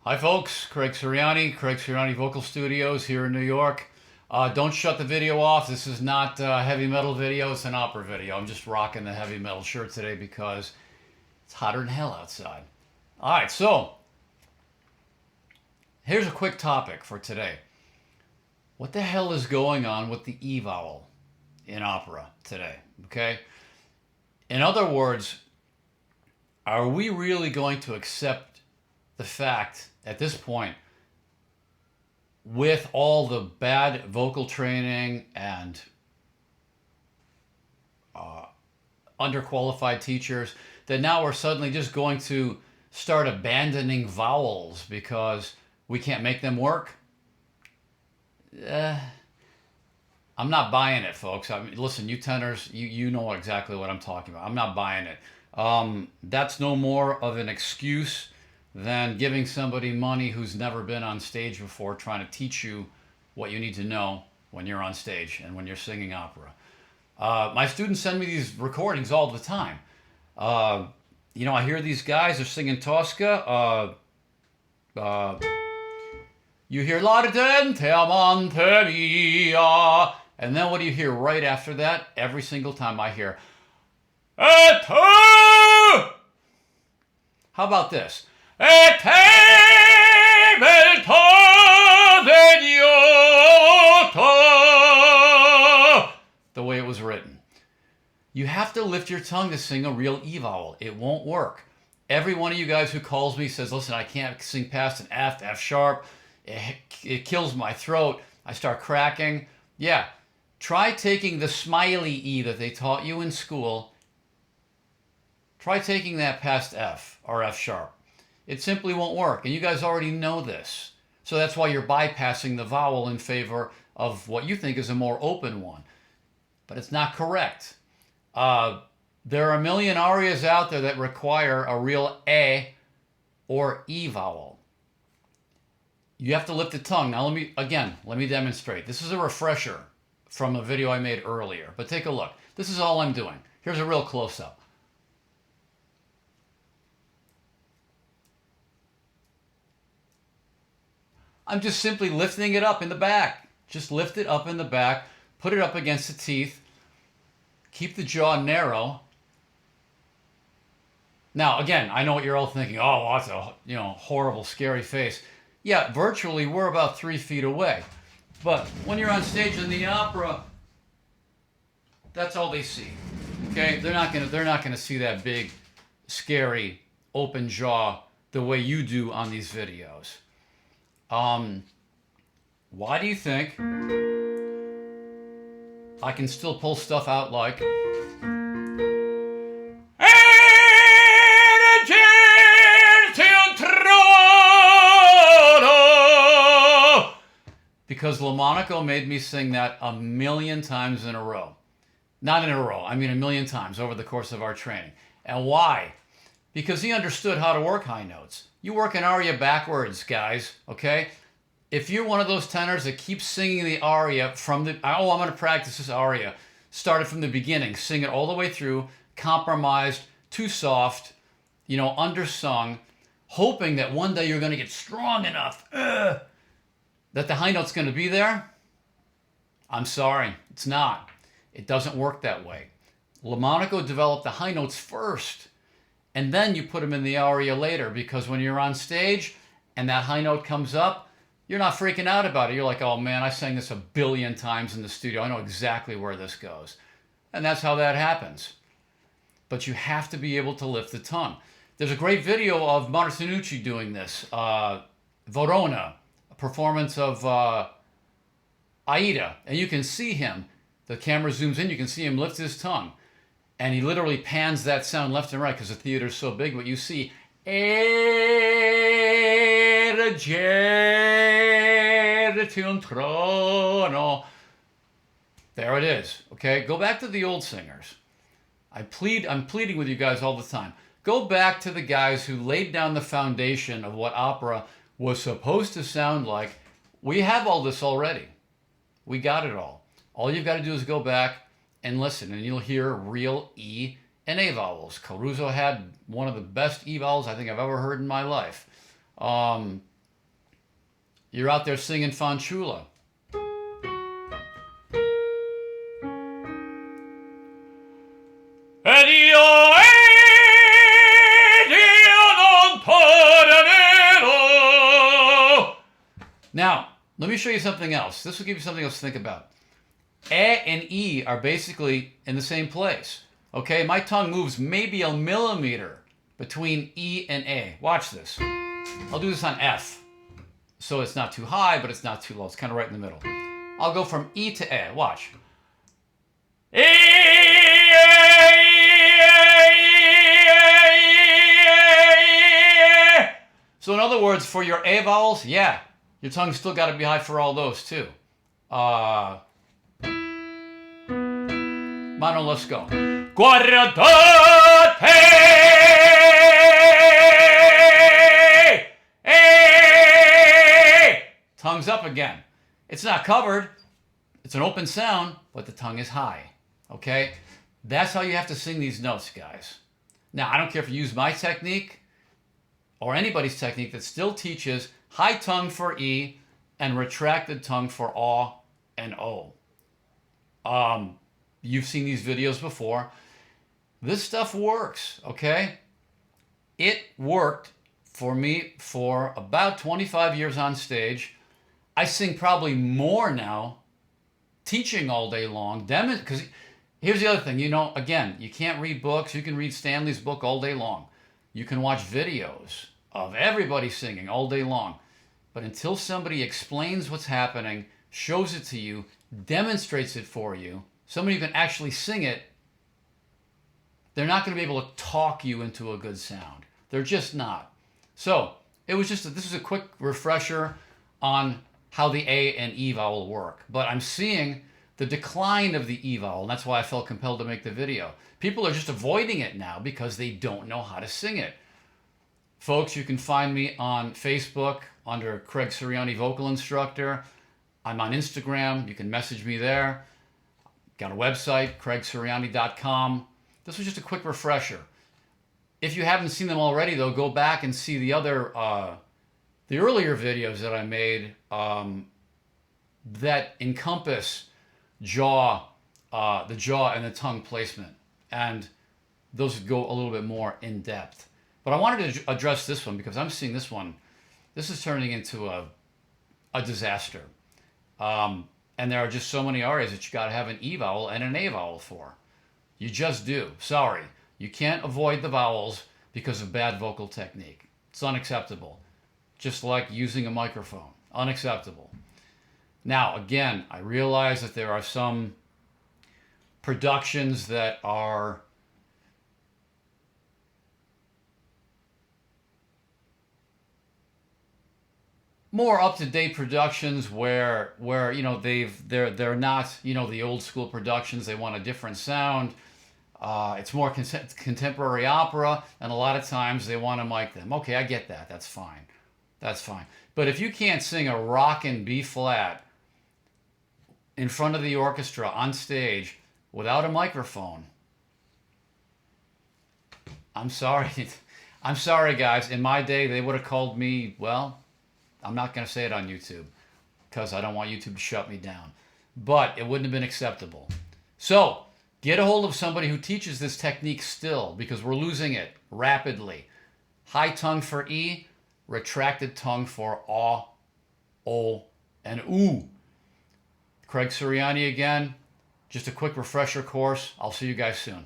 Hi folks, Craig Sirianni Vocal Studios here in New York. Don't shut the video off. This is not a heavy metal video, it's an opera video. I'm just rocking the heavy metal shirt today because it's hotter than hell outside. Alright, so here's a quick topic for today. What the hell is going on with the E vowel in opera today? Okay? In other words, are we really going to accept the fact at this point, with all the bad vocal training and underqualified teachers, that now we're suddenly just going to start abandoning vowels because we can't make them work? I'm not buying it, folks. I mean, listen, you tenors, you know exactly what I'm talking about. I'm not buying it. That's no more of an excuse than giving somebody money who's never been on stage before, trying to teach you what you need to know when you're on stage and when you're singing opera. My students send me these recordings all the time. I hear these guys are singing Tosca. You hear Laudate Monte Mia, and then what do you hear right after that? Every single time I hear, how about this? The way it was written. You have to lift your tongue to sing a real E vowel. It won't work. Every one of you guys who calls me says, listen, I can't sing past an F, F sharp. It kills my throat. I start cracking. Yeah, try taking the smiley E that they taught you in school. Try taking that past F or F sharp. It simply won't work, and you guys already know this. So that's why you're bypassing the vowel in favor of what you think is a more open one. But it's not correct. There are a million arias out there that require a real A or E vowel. You have to lift the tongue. Now let me demonstrate. This is a refresher from a video I made earlier, but take a look. This is all I'm doing. Here's a real close-up. I'm just simply lifting it up in the back. Just lift it up in the back, put it up against the teeth, keep the jaw narrow. Now, again, I know what you're all thinking. Oh, that's a horrible, scary face. Yeah, virtually we're about 3 feet away. But when you're on stage in the opera, that's all they see. Okay, they're not gonna see that big, scary, open jaw the way you do on these videos. Why do you think I can still pull stuff out like because Lamonica made me sing that a million times in a row. Not in a row, I mean a million times over the course of our training. And why? Because he understood how to work high notes. You work an aria backwards, guys, okay? If you're one of those tenors that keeps singing the aria from the, I'm going to practice this aria, start it from the beginning, sing it all the way through, compromised, too soft, undersung, hoping that one day you're going to get strong enough that the high note's going to be there. I'm sorry, it's not. It doesn't work that way. Lamonica developed the high notes first, and then you put them in the aria later, because when you're on stage and that high note comes up, you're not freaking out about it. You're like, oh man, I sang this a billion times in the studio. I know exactly where this goes. And that's how that happens. But you have to be able to lift the tongue. There's a great video of Martinucci doing this. Verona, a performance of Aida. And you can see him. The camera zooms in, you can see him lift his tongue. And he literally pans that sound left and right because the theater's so big. But you see, there it is. Okay, go back to the old singers. I'm pleading with you guys all the time. Go back to the guys who laid down the foundation of what opera was supposed to sound like. We have all this already. We got it all. All you've got to do is go back and listen, and you'll hear real E and A vowels. Caruso had one of the best E vowels I think I've ever heard in my life. You're out there singing Fanciulla. Ed io non tornerò. Now, let me show you something else. This will give you something else to think about. E and E are basically in the same place. Okay, my tongue moves maybe a millimeter between E and A. Watch this. I'll do this on F. So it's not too high, but it's not too low. It's kind of right in the middle. I'll go from E to A. Watch. E, so in other words, for your A vowels, yeah, your tongue's still got to be high for all those too. Mano, let's go. Guardate! Tongue's up again. It's not covered. It's an open sound, but the tongue is high. Okay? That's how you have to sing these notes, guys. Now, I don't care if you use my technique or anybody's technique that still teaches high tongue for E and retracted tongue for A and O. You've seen these videos before. This stuff works, okay? It worked for me for about 25 years on stage. I sing probably more now, teaching all day long. Because here's the other thing, you know, again, you can't read books. You can read Stanley's book all day long. You can watch videos of everybody singing all day long. But until somebody explains what's happening, shows it to you, demonstrates it for you, somebody who can actually sing it, they're not going to be able to talk you into a good sound. They're just not. So it was just this is a quick refresher on how the A and E vowel work. But I'm seeing the decline of the E vowel, and that's why I felt compelled to make the video. People are just avoiding it now because they don't know how to sing it. Folks, you can find me on Facebook under Craig Sirianni Vocal Instructor. I'm on Instagram. You can message me there. Got a website, craigsirianni.com. This was just a quick refresher. If you haven't seen them already, though, go back and see the other, the earlier videos that I made that encompass the jaw and the tongue placement. And those would go a little bit more in depth. But I wanted to address this one because I'm seeing this one. This is turning into a disaster. And there are just so many areas that you got to have an E vowel and an A vowel for. You just do. Sorry. You can't avoid the vowels because of bad vocal technique. It's unacceptable. Just like using a microphone. Unacceptable. Now, again, I realize that there are some productions that are more up-to-date productions where you know they're not, you know, the old school productions. They want a different sound. It's more contemporary opera, and a lot of times they want to mic them. Okay, I get that. That's fine. That's fine. But if you can't sing a rockin' B flat in front of the orchestra on stage without a microphone, I'm sorry. I'm sorry, guys. In my day, they would have called me, well, I'm not going to say it on YouTube because I don't want YouTube to shut me down. But it wouldn't have been acceptable. So get a hold of somebody who teaches this technique still, because we're losing it rapidly. High tongue for E, retracted tongue for A, O, and Oo. Craig Sirianni again. Just a quick refresher course. I'll see you guys soon.